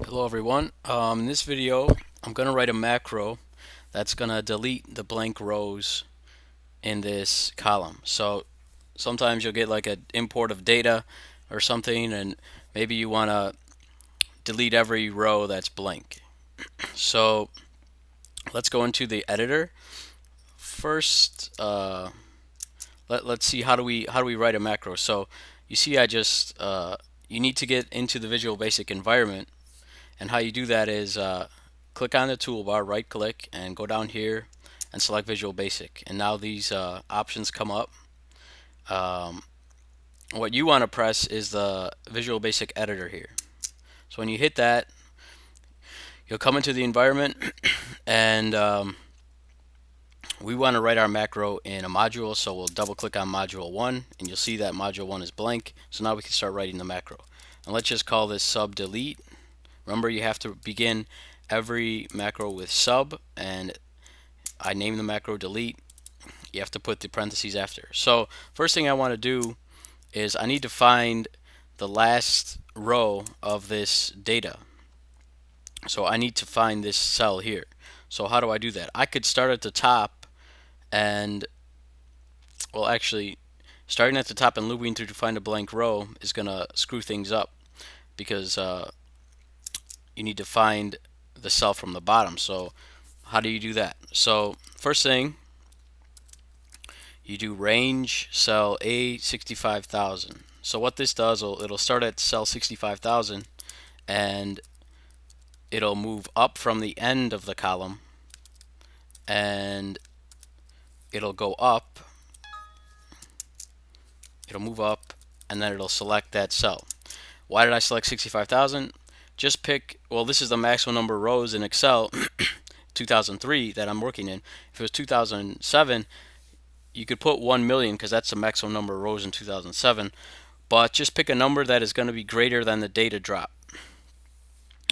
Hello everyone. In this video I'm going to write a macro that's going to delete the blank rows in this column. So sometimes you'll get like an import of data or something, and maybe you want to delete every row that's blank. So let's go into the editor. First, let's see how do we write a macro. So you see you need to get into the Visual Basic environment. And how you do that is click on the toolbar, right click, and go down here and select Visual Basic. And now these options come up. Um, what you want to press is the Visual Basic editor here. So when you hit that, you'll come into the environment, and we want to write our macro in a module. So we'll double click on module 1, and you'll see that module 1 is blank. So now we can start writing the macro. And let's just call this sub delete. Remember, you have to begin every macro with sub, and I name the macro delete. You have to put the parentheses after. So first thing I want to do is I need to find the last row of this data. So I need to find this cell here. So how do I do that? I could start at the top and, well, actually, starting at the top and looping through to find a blank row is going to screw things up, because you need to find the cell from the bottom. So how do you do that? So first thing, you do range cell A65,000. So what this does, it'll start at cell 65,000, and it'll move up from the end of the column, and it'll go up, it'll move up, and then it'll select that cell. Why did I select 65,000? Just pick, well, this is the maximum number of rows in Excel 2003 that I'm working in. If it was 2007, you could put 1 million, because that's the maximum number of rows in 2007, but just pick a number that is going to be greater than the data drop.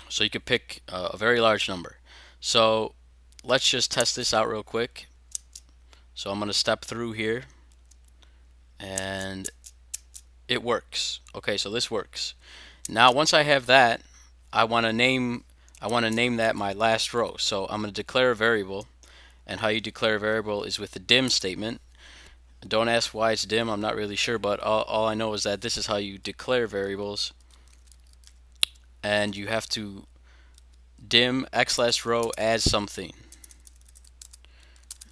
So you could pick a very large number. So let's just test this out real quick. So I'm going to step through here, and it works. Okay, so this works. Now once I have that, I want to name that my last row. So I'm going to declare a variable, and how you declare a variable is with the dim statement. Don't ask why it's dim, I'm not really sure, but all I know is that this is how you declare variables, and you have to dim x last row as something.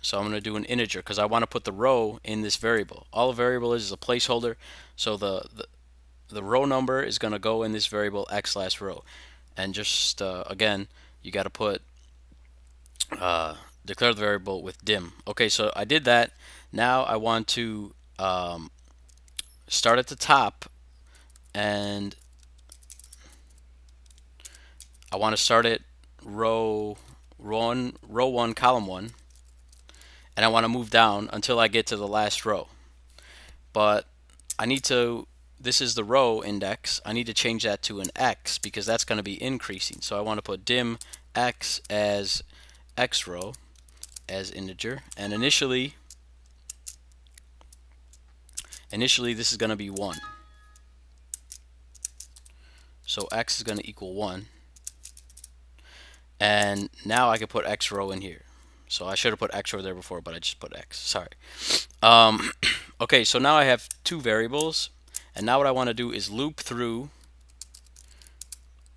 So I'm going to do an integer because I want to put the row in this variable. All a variable is a placeholder, so the row number is going to go in this variable x last row. And just again, you got to put declare the variable with dim. Okay, so I did that. Now I want to start at the top, and I want to start at row 1, column 1, and I want to move down until I get to the last row. But I need to, this is the row index, I need to change that to an x, because that's going to be increasing. So I want to put dim x as x row as integer, and initially this is going to be 1. So x is going to equal 1. And now I can put x row in here. So I should have put x row there before, but I just put x. Sorry. Okay, so now I have two variables, and now what I want to do is loop through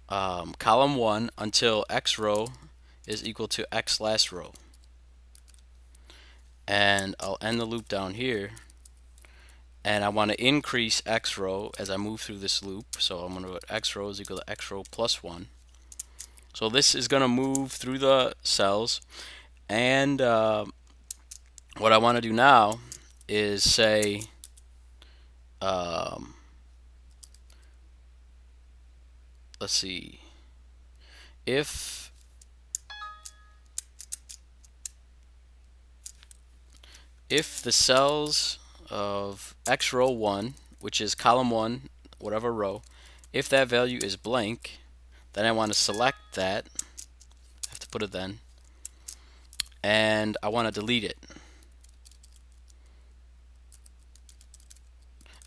column 1 until x row is equal to x last row. And I'll end the loop down here, and I want to increase x row as I move through this loop. So I'm going to put x row is equal to x row plus 1. So this is going to move through the cells, and what I want to do now is say let's see, if the cells of x row 1, which is column 1, whatever row, if that value is blank, then I want to select that. I have to put it then, and I want to delete it.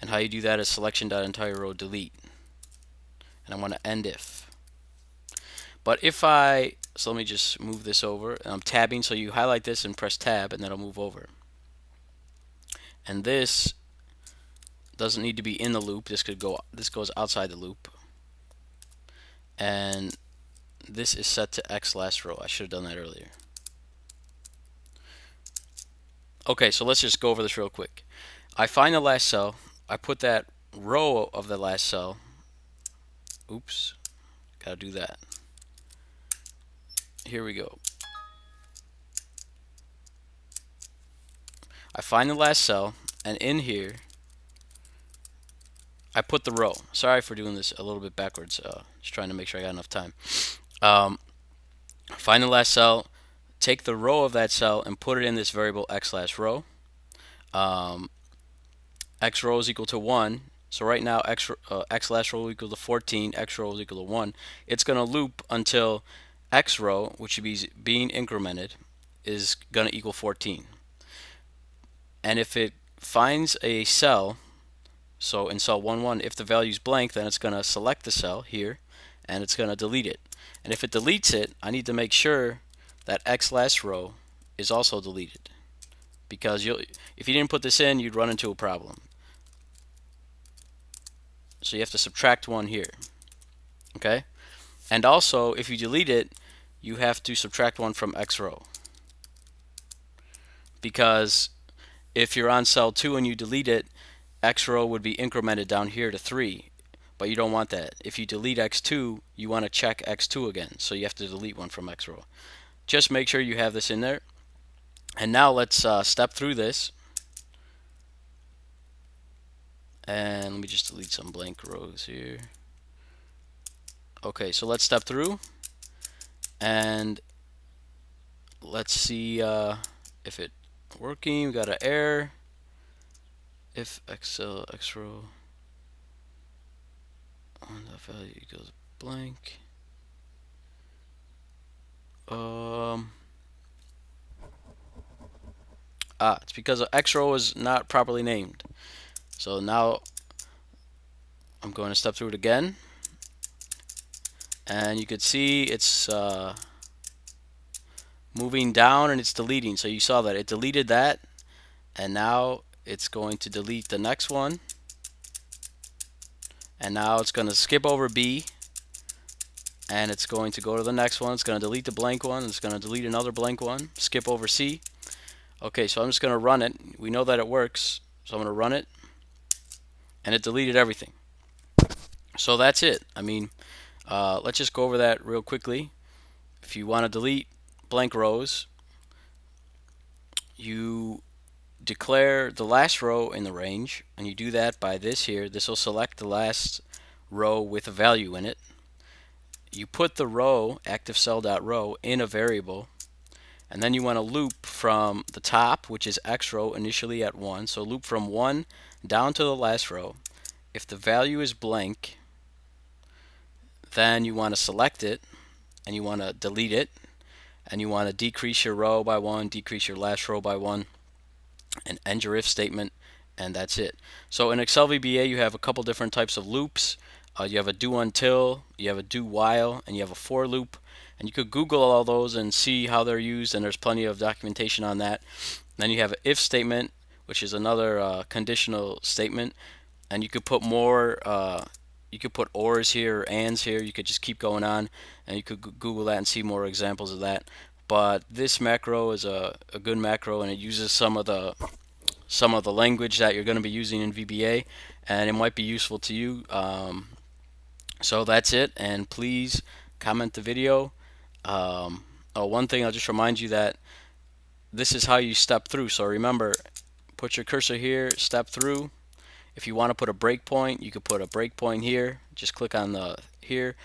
And how you do that is selection.entireRow delete. And I want to end if. But so let me just move this over. I'm tabbing, so you highlight this and press tab, and that'll move over. And this doesn't need to be in the loop. This goes outside the loop. And this is set to X last row. I should have done that earlier. Okay, so let's just go over this real quick. I find the last cell. I put that row of the last cell. Oops, gotta do that. Here we go. I find the last cell, and in here I put the row. Sorry for doing this a little bit backwards. Just trying to make sure I got enough time. Find the last cell, take the row of that cell, and put it in this variable x last row. X row is equal to 1. So right now x last row equal to 14, x row is equal to 1. It's going to loop until x row, which should be being incremented, is going to equal 14. And if it finds a cell, so in cell 1, if the value is blank, then it's going to select the cell here, and it's going to delete it. And if it deletes it, I need to make sure that x last row is also deleted, because if you didn't put this in, you'd run into a problem. So you have to subtract 1 here. Okay? And also, if you delete it, you have to subtract 1 from x row, because if you're on cell 2 and you delete it, x row would be incremented down here to 3, but you don't want that. If you delete x2, you want to check x2 again, so you have to delete 1 from x row. Just make sure you have this in there. And now let's step through this. And let me just delete some blank rows here. Okay, so let's step through, and let's see if it's working. We got an error. If Excel x row on the value equals blank. It's because x row is not properly named. So now I'm going to step through it again, and you could see it's moving down and it's deleting. So you saw that it deleted that, and now it's going to delete the next one, and now it's going to skip over B, and it's going to go to the next one. It's going to delete the blank one. It's going to delete another blank one, skip over C. Okay, so I'm just going to run it. We know that it works, so I'm going to run it, and it deleted everything. So that's it. I mean, let's just go over that real quickly. If you want to delete blank rows, you declare the last row in the range, and you do that by this here. This will select the last row with a value in it. You put the row, ActiveCell.row, in a variable, and then you want to loop from the top, which is x row, initially at 1. So loop from 1 down to the last row. If the value is blank, then you want to select it, and you want to delete it, and you want to decrease your row by 1, decrease your last row by 1, and end your if statement, and that's it. So in ExcelVBA, you have a couple different types of loops. You have a do until, you have a do while, and you have a for loop. And you could Google all those and see how they're used, and there's plenty of documentation on that. Then you have an if statement, which is another conditional statement, and you could put more. You could put ors here or ands here. You could just keep going on, and you could Google that and see more examples of that. But this macro is a good macro, and it uses some of the language that you're going to be using in VBA, and it might be useful to you. So that's it, and please comment the video. One thing, I'll just remind you that this is how you step through. So remember, put your cursor here, step through. If you want to put a breakpoint, you could put a breakpoint here. Just click on the here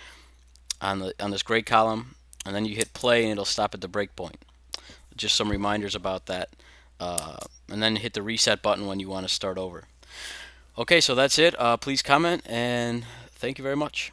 on this gray column, and then you hit play, and it'll stop at the breakpoint. Just some reminders about that, and then hit the reset button when you want to start over. Okay, so that's it. Please comment, and thank you very much.